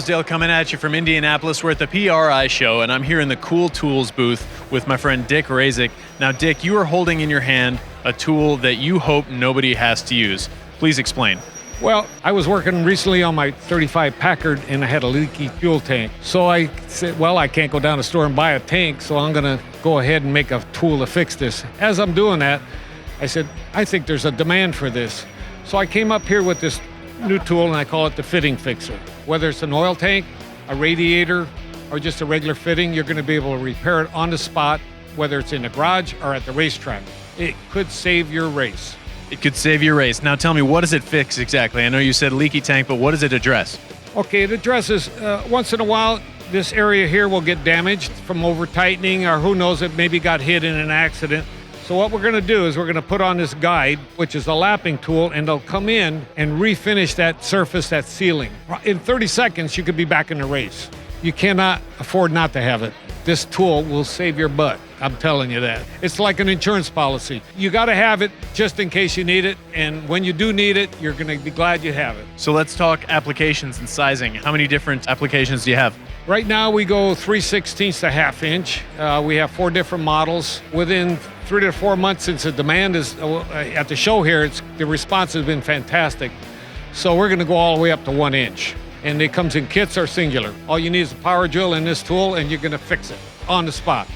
Dale coming at you from Indianapolis. We're at the PRI show, and I'm here in the Koul Tools booth with my friend Dick Razik. Now, Dick, you are holding in your hand a tool that you hope nobody has to use. Please explain. Well, I was working recently on my 35 Packard, and I had a leaky fuel tank. So I said, well, I can't go down to the store and buy a tank, so I'm going to go ahead and make a tool to fix this. As I'm doing that, I said, I think there's a demand for this. So I came up here with this new tool, and I call it the fitting fixer. Whether it's an oil tank, a radiator, or just a regular fitting, you're going to be able to repair it on the spot, whether it's in the garage or at the racetrack. It could save your race. It could save your race. Now tell me, what does it fix exactly? I know you said leaky tank, but what does it address? Okay, it addresses, once in a while, this area here will get damaged from over-tightening, or who knows, it maybe got hit in an accident. So what we're going to do is we're going to put on this guide, which is a lapping tool, and they'll come in and refinish that surface, that sealing. In 30 seconds, you could be back in the race. You cannot afford not to have it. This tool will save your butt. I'm telling you that. It's like an insurance policy. You got to have it just in case you need it, and when you do need it, you're going to be glad you have it. So let's talk applications and sizing. How many different applications do you have? Right now, we go 3/16 to ½ inch. We have 4 different models. Within 3 to 4 months since the demand is at the show here, the response has been fantastic. So we're going to go all the way up to 1 inch. And it comes in kits or singular. All you need is a power drill and this tool, and you're going to fix it on the spot.